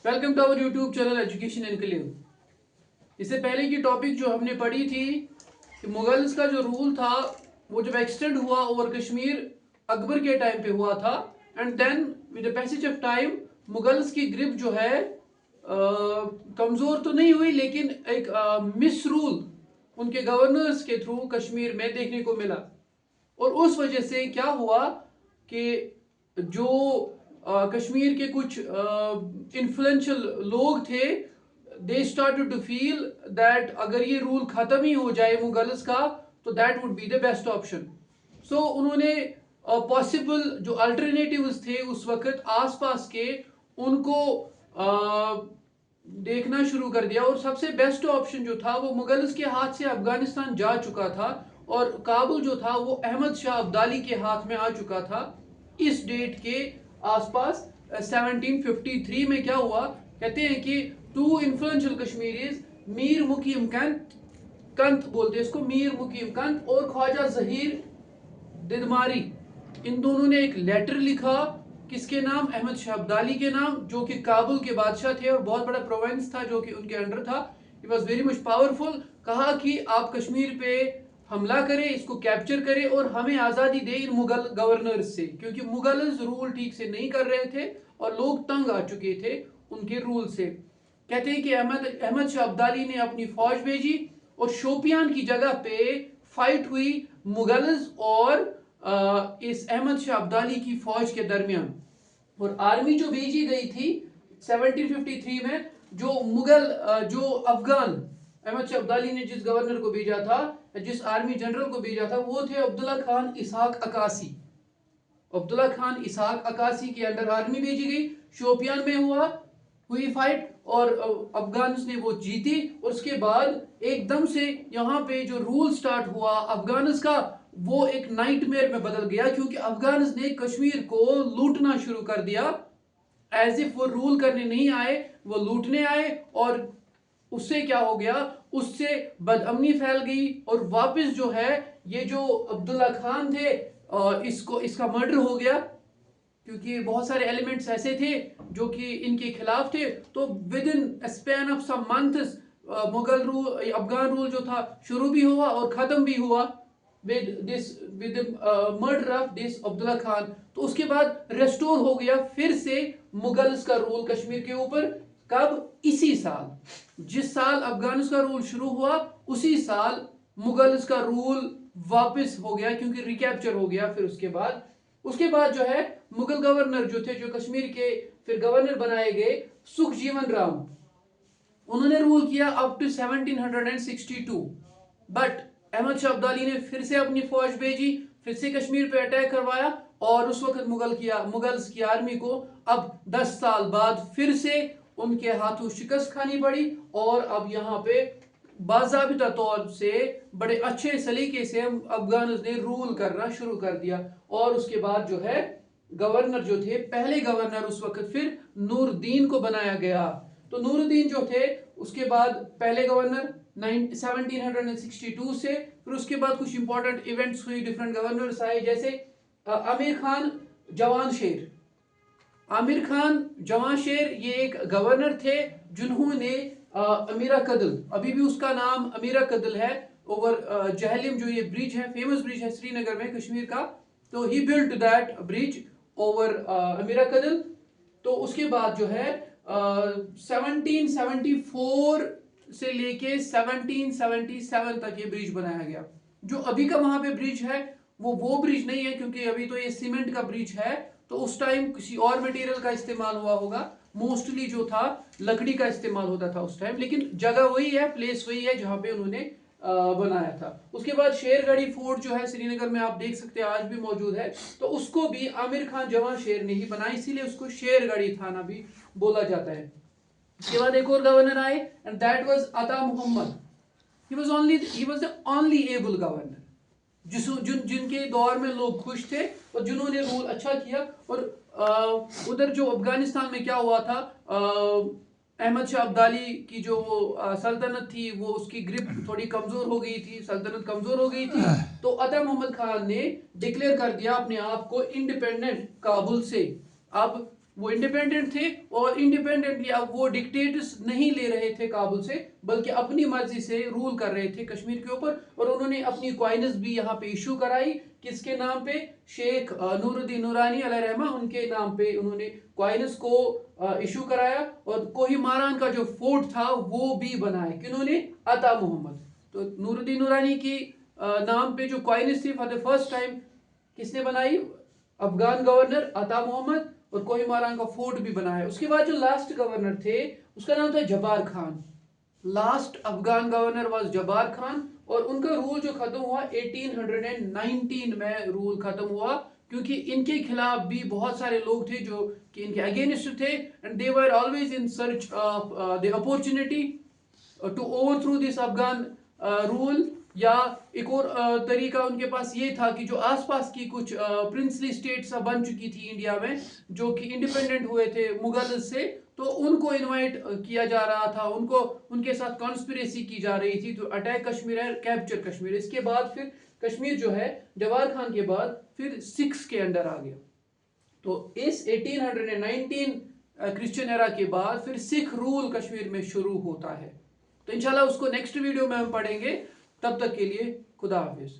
Welcome to our YouTube channel education enclave. इससे पहले की टॉपिक जो हमने पढ़ी थी कि मुगल्स का जो रूल था वो जब एक्सटेंड हुआ ओवर कश्मीर अकबर के टाइम पे हुआ था, and then with the passage of time Mughals की ग्रिप जो है कमज़ोर तो नहीं हुई, लेकिन एक मिस रूल उनके गवर्नर्स के थ्रू कश्मीर में देखने को मिला। और उस वजह से क्या हुआ कि जो कश्मीर के कुछ इन्फ्लुएंशियल लोग थे, they started to feel that अगर ये रूल ख़त्म ही हो जाए मुगल्स का तो that would be the best option. So उन्होंने पॉसिबल जो अल्टरनेटिव्स थे उस वक्त आसपास के उनको देखना शुरू कर दिया, और सबसे बेस्ट ऑप्शन जो था वो मुगल्स के हाथ से अफगानिस्तान जा चुका था और काबुल जो था वो अहमद शाह अब्दाली के हाथ में आ चुका था। इस डेट के आसपास 1753 में क्या हुआ, कहते हैं कि टू इन्फ्लुएंशियल कश्मीरीज मीर मुकीम कंत बोलते हैं इसको, मीर मुकीम कंत और ख्वाजा जहीर दिदमारी, इन दोनों ने एक लेटर लिखा किसके नाम, अहमद शाह अब्दाली के नाम, जो कि काबुल के बादशाह थे और बहुत बड़ा प्रोविंस था जो कि उनके अंडर था। It was very much powerful. कहा कि आप कश्मीर पे हमला करें, इसको कैप्चर करें और हमें आज़ादी दे इन मुगल गवर्नर्स से, क्योंकि मुगल्स रूल ठीक से नहीं कर रहे थे और लोग तंग आ चुके थे उनके रूल से। कहते हैं कि अहमद शाह अब्दाली ने अपनी फौज भेजी और शोपियान की जगह पे फाइट हुई मुगल्स और इस अहमद शाह अब्दाली की फौज के दरमियान। और आर्मी जो भेजी गई थी 1753 में, जो मुगल जो अफगान अहमद शाह अब्दाली ने जिस गवर्नर को भेजा था, जिस आर्मी जनरल को भेजा था, वो थे अब्दुल्ला खान इसहाक अकासी। अब्दुल्ला खान इसहाक अकासी के अंडर आर्मी भेजी गई, शोपियान में हुई फाइट और अफगान ने वो जीती। और उसके बाद एकदम से यहाँ पे जो रूल स्टार्ट हुआ अफगान का, वो एक नाइटमेयर में बदल गया, क्योंकि अफगान ने कश्मीर को लूटना शुरू कर दिया। एज इफ वो रूल करने नहीं आए, वो लूटने आए, और उससे क्या हो गया, उससे बदअमनी फैल गई। और वापस जो है ये जो अब्दुल्ला खान थे इसका मर्डर हो गया, क्योंकि बहुत सारे एलिमेंट्स ऐसे थे जो कि इनके खिलाफ थे। तो with in span of some months Mughal rule, Afghan rule जो था शुरू भी हुआ और ख़त्म भी हुआ with murder of this Abdullah Khan. तो उसके बाद रेस्टोर हो गया फिर से मुगल्स का रूल कश्मीर के ऊपर। कब? इसी साल, जिस साल अफगान का रूल शुरू हुआ उसी साल मुगल्स का रूल वापस हो गया, क्योंकि रिकैप्चर हो गया। फिर उसके बाद जो है मुगल गवर्नर जो थे, जो कश्मीर के फिर गवर्नर बनाए गए, सुखजीवन राम, उन्होंने रूल किया up to 1762। But Ahmad Shah Abdali ने फिर से अपनी फौज भेजी, फिर से कश्मीर पे अटैक करवाया, और उस वक्त मुगल्स की आर्मी को अब 10 साल बाद फिर से उनके हाथों शिकस्त खानी पड़ी। और अब यहाँ पे बाज़ाबिता तौर से बड़े अच्छे सलीके से अफगान ने रूल करना शुरू कर दिया। और उसके बाद जो है गवर्नर जो थे, पहले गवर्नर उस वक्त फिर नूरुद्दीन को बनाया गया। तो नूरुद्दीन जो थे उसके बाद पहले गवर्नर 1762 से, फिर उसके बाद कुछ इंपॉर्टेंट इवेंट्स हुई, डिफरेंट गवर्नर्स आए, जैसे आमिर खान जवान शेर। आमिर खान जवान शेर ये एक गवर्नर थे जिन्होंने अमीरा कदल, अभी भी उसका नाम अमीरा कदल है, ओवर जहलिम, जो ये ब्रिज है, फेमस ब्रिज है श्रीनगर में कश्मीर का, तो ही बिल्ट दैट ब्रिज ओवर अमीरा कदल। तो उसके बाद जो है 1774 से लेके 1777 तक ये ब्रिज बनाया गया। जो अभी का वहां पे ब्रिज है वो ब्रिज नहीं है, क्योंकि अभी तो ये सीमेंट का ब्रिज है। तो उस टाइम किसी और मटेरियल का इस्तेमाल हुआ होगा, मोस्टली जो था लकड़ी का इस्तेमाल होता था उस टाइम, लेकिन जगह वही है, प्लेस वही है जहां पे उन्होंने बनाया था। उसके बाद शेरगढ़ी फोर्ट जो है श्रीनगर में आप देख सकते हैं आज भी मौजूद है, तो उसको भी आमिर खान जवान शेर ने ही बनाया, इसीलिए उसको शेरगढ़ी थाना भी बोला जाता है। उसके बाद एक और गवर्नर आए, and that was Ata Mohammad. He was the only able governor जिनके दौर में लोग खुश थे और जिन्होंने रूल अच्छा किया। और उधर जो अफगानिस्तान में क्या हुआ था, अहमद शाह अब्दाली की जो सल्तनत थी वो उसकी ग्रिप थोड़ी कमजोर हो गई थी, सल्तनत कमजोर हो गई थी। तो अता मोहम्मद खान ने डिक्लेयर कर दिया अपने आप को इंडिपेंडेंट काबुल से। अब वो इंडिपेंडेंट थे और इंडिपेंडेंटली अब वो डिक्टेटर्स नहीं ले रहे थे काबुल से, बल्कि अपनी मर्जी से रूल कर रहे थे कश्मीर के ऊपर। और उन्होंने अपनी कॉइन्स भी यहाँ पे इशू कराई, किसके नाम पे? शेख नूरुद्दीन नूरानी अलैहि रहमा, उनके नाम पे उन्होंने कॉइन्स को इशू कराया। और कोहिमारान का जो फोर्ट था वो भी बनाया, किन्होंने? अता मोहम्मद। तो नूरुद्दीन नूरानी की नाम पे जो कॉइन्स थी फॉर द फर्स्ट टाइम किसने बनाई? अफगान गवर्नर अता मोहम्मद। और कोहिमारान का फोर्ट भी बनाया। उसके बाद जो लास्ट गवर्नर थे उसका नाम था जबार Khan. Last Afghan governor was जबार खान, और उनका रूल जो खत्म हुआ 1819 में रूल खत्म हुआ, क्योंकि इनके खिलाफ भी बहुत सारे लोग थे जो कि इनके अगेंस्ट थे, and they were always in search of the opportunity to overthrow this Afghan rule. या एक और तरीका उनके पास ये था कि जो आसपास की कुछ प्रिंसली स्टेट्स बन चुकी थी इंडिया में, जो कि इंडिपेंडेंट हुए थे मुगल से, तो उनको इनवाइट किया जा रहा था, उनको उनके साथ कॉन्स्पिरेसी की जा रही थी, तो अटैक कश्मीर है, कैप्चर कश्मीर। इसके बाद फिर कश्मीर जो है जवाहर खान के बाद फिर सिक्स के अंडर आ गया। तो इस 1819 क्रिश्चियन एरा के बाद फिर सिख रूल कश्मीर में शुरू होता है। तो इंशाल्लाह उसको नेक्स्ट वीडियो में हम पढ़ेंगे। तब तक के लिए खुदा हाफिज।